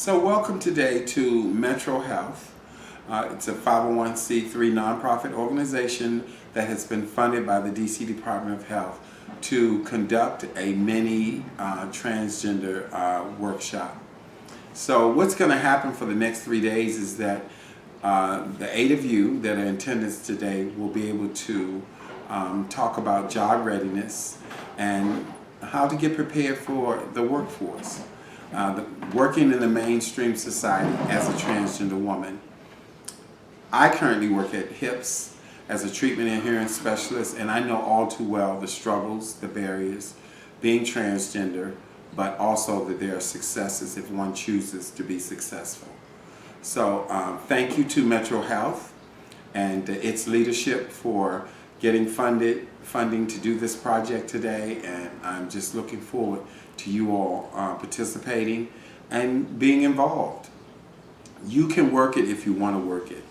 So welcome today to Metro Health. It's a 501c3 nonprofit organization that has been funded by the DC Department of Health to conduct a mini transgender workshop. So what's going to happen for the next 3 days is that the 8 of you that are in attendance today will be able to talk about job readiness and how to get prepared for the workforce. Working in the mainstream society as a transgender woman. I currently work at HIPS as a treatment adherence specialist, and I know all too well the struggles, the barriers, being transgender, but also that there are successes if one chooses to be successful. So thank you to Metro Health and its leadership for getting funding to do this project today, and I'm just looking forward to you all participating and being involved. You can work it if you want to work it.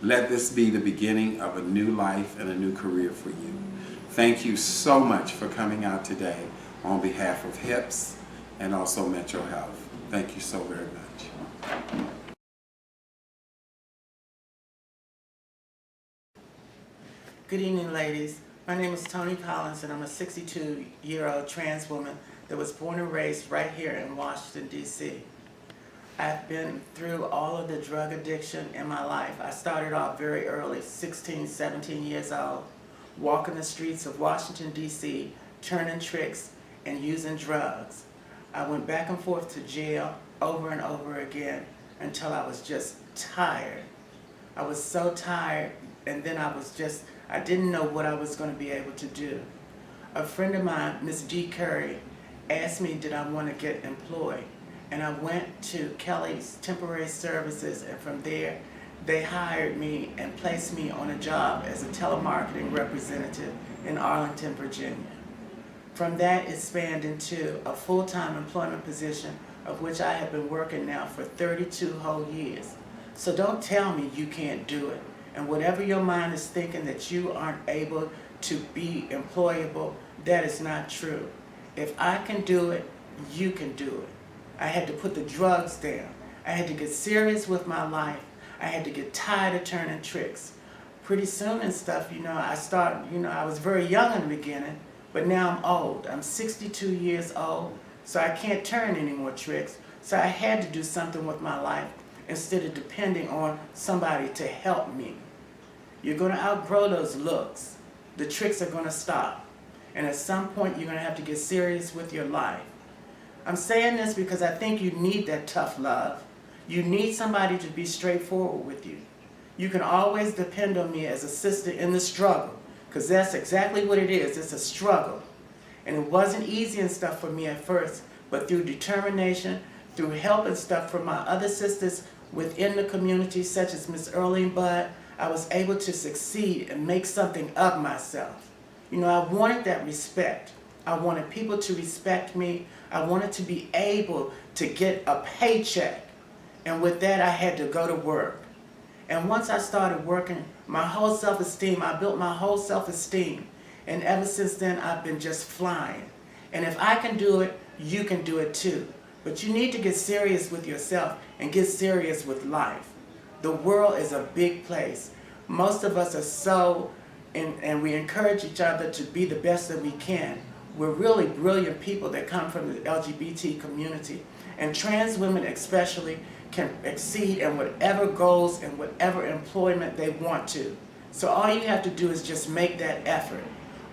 Let this be the beginning of a new life and a new career for you. Thank you so much for coming out today on behalf of HIPS and also Metro Health. Thank you so very much. Good evening, ladies. My name is Toni Collins, and I'm a 62-year-old trans woman that was born and raised right here in Washington, D.C. I've been through all of the drug addiction in my life. I started off very early, 16, 17 years old, walking the streets of Washington, D.C., turning tricks and using drugs. I went back and forth to jail over and over again until I was just tired. I was so tired, and then I didn't know what I was going to be able to do. A friend of mine, Miss D. Curry, asked me did I want to get employed, and I went to Kelly's Temporary Services, and from there they hired me and placed me on a job as a telemarketing representative in Arlington, Virginia. From that it spanned into a full-time employment position, of which I have been working now for 32 whole years. So don't tell me you can't do it. And whatever your mind is thinking that you aren't able to be employable, that is not true. If I can do it, you can do it. I had to put the drugs down. I had to get serious with my life. I had to get tired of turning tricks. Pretty soon and stuff, I was very young in the beginning, but now I'm old. I'm 62 years old, so I can't turn any more tricks. So I had to do something with my life instead of depending on somebody to help me. You're going to outgrow those looks. The tricks are going to stop. And at some point, you're going to have to get serious with your life. I'm saying this because I think you need that tough love. You need somebody to be straightforward with you. You can always depend on me as a sister in the struggle, because that's exactly what it is. It's a struggle. And it wasn't easy and stuff for me at first, but through determination, through help and stuff from my other sisters within the community, such as Miss Earlene Budd, I was able to succeed and make something of myself. I wanted that respect. I wanted people to respect me. I wanted to be able to get a paycheck. And with that, I had to go to work. And once I started working, my whole self-esteem, I built my whole self-esteem. And ever since then, I've been just flying. And if I can do it, you can do it too. But you need to get serious with yourself and get serious with life. The world is a big place. Most of us are and we encourage each other to be the best that we can. We're really brilliant people that come from the LGBT community. And trans women especially can exceed in whatever goals and whatever employment they want to. So all you have to do is just make that effort.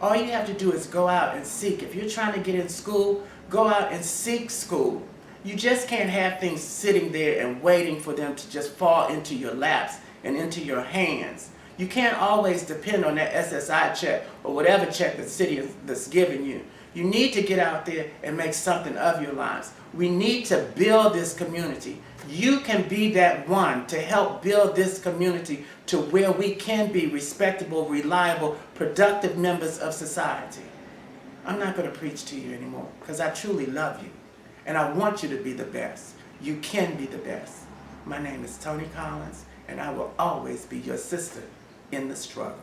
All you have to do is go out and seek. If you're trying to get in school, go out and seek school. You just can't have things sitting there and waiting for them to just fall into your laps and into your hands. You can't always depend on that SSI check or whatever check the city that's giving you. You need to get out there and make something of your lives. We need to build this community. You can be that one to help build this community to where we can be respectable, reliable, productive members of society. I'm not going to preach to you anymore because I truly love you. And I want you to be the best. You can be the best. My name is Toni Collins, and I will always be your sister in the struggle.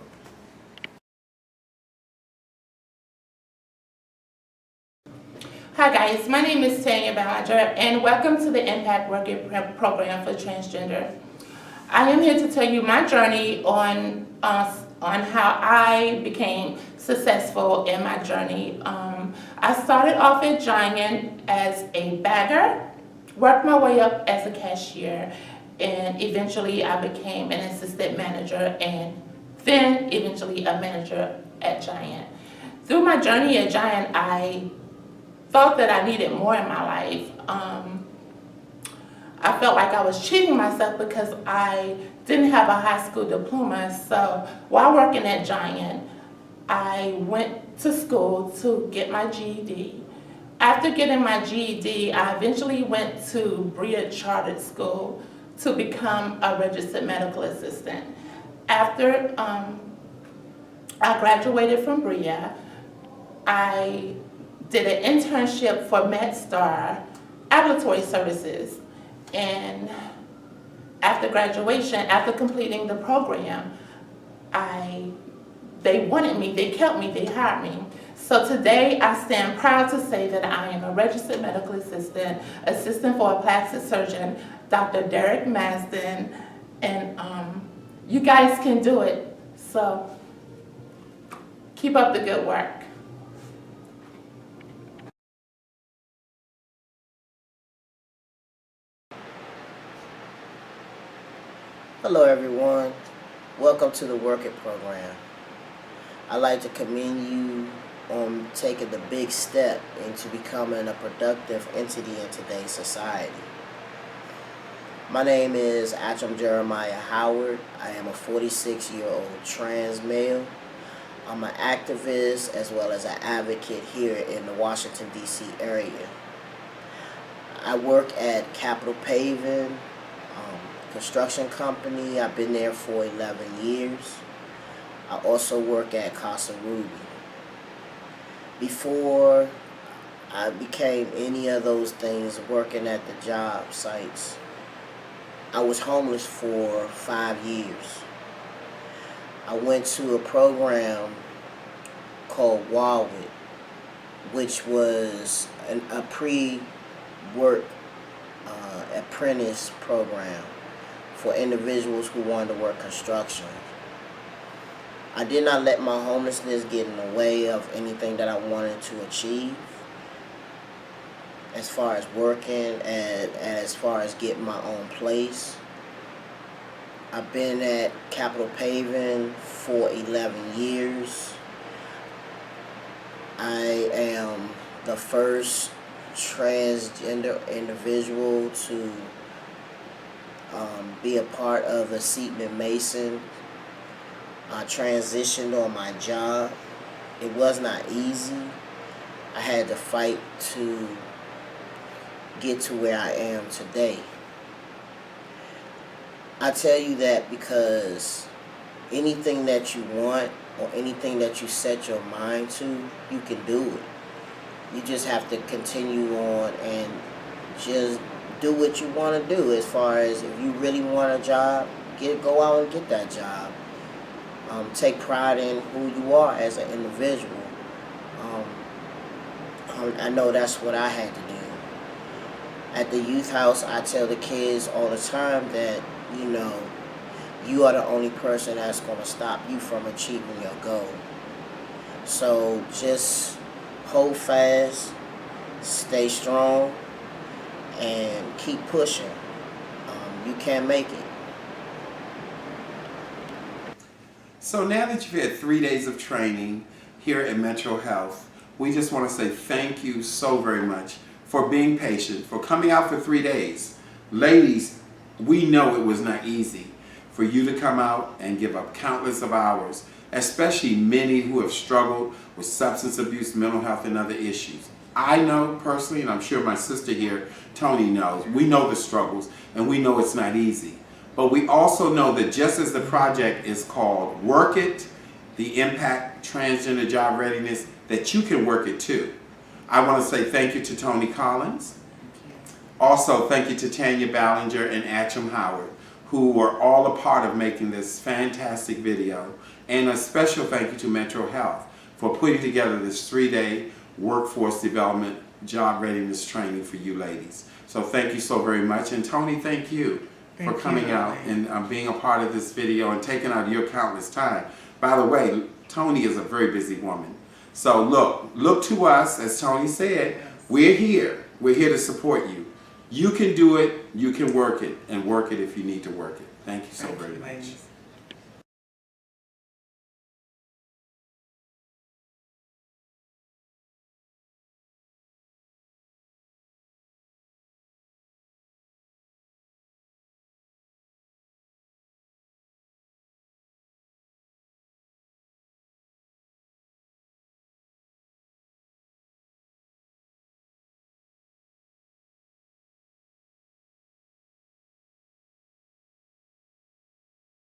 Hi Hi guys, my name is Chang and welcome to the Impact Working Program for Transgender. I am here to tell you my journey on how I became successful in my journey. I started off at Giant as a bagger, worked my way up as a cashier, and eventually I became an assistant manager and then eventually a manager at Giant. Through my journey at Giant, I felt that I needed more in my life. I felt like I was cheating myself because I didn't have a high school diploma. So while working at Giant, I went to school to get my GED. After getting my GED, I eventually went to Berea Chartered School to become a registered medical assistant. After I graduated from Berea, I did an internship for MedStar Ambulatory Services. And after graduation, after completing the program, they wanted me, they kept me, they hired me. So today I stand proud to say that I am a registered medical assistant for a plastic surgeon, Dr. Derek Masden, and you guys can do it. So keep up the good work. Hello everyone, welcome to the Work It program. I'd like to commend you on taking the big step into becoming a productive entity in today's society. My name is Jeremiah Howard. I am a 46-year-old trans male. I'm an activist as well as an advocate here in the Washington, D.C. area. I work at Capital Paving construction company. I've been there for 11 years. I also work at Casa Ruby. Before I became any of those things working at the job sites, I was homeless for 5 years. I went to a program called WAWIT, which was a pre-work apprentice program for individuals who wanted to work construction. I did not let my homelessness get in the way of anything that I wanted to achieve as far as working and as far as getting my own place. I've been at Capital Paving for 11 years. I am the first transgender individual to be a part of the Seaman Mason. I transitioned on my job. It was not easy. I had to fight to get to where I am today. I tell you that because anything that you want or anything that you set your mind to, you can do it. You just have to continue on and just do what you want to do. As far as if you really want a job, go out and get that job. Take pride in who you are as an individual. I know that's what I had to do. At the youth house, I tell the kids all the time that, you are the only person that's going to stop you from achieving your goal. So just hold fast, stay strong, and keep pushing. You can make it. So now that you've had 3 days of training here at Metro Health, we just want to say thank you so very much for being patient, for coming out for 3 days. Ladies, we know it was not easy for you to come out and give up countless of hours, especially many who have struggled with substance abuse, mental health, and other issues. I know personally, and I'm sure my sister here, Tony, knows, we know the struggles and we know it's not easy. But we also know that just as the project is called Work It, the Impact Transgender Job Readiness, that you can work it too. I want to say thank you to Tony Collins. Also, thank you to Tanya Ballinger and Atcham Howard, who were all a part of making this fantastic video. And a special thank you to Metro Health for putting together this 3-day workforce development job readiness training for you ladies. So thank you so very much. And Tony, thank you Thank for coming you. out and being a part of this video and taking out your countless time. By the way, Tony is a very busy woman. So look to us, as Tony said, Yes. we're here. We're here to support you. You can do it, you can work it, and work it if you need to work it. Thank you so Thank very you, much. ladies.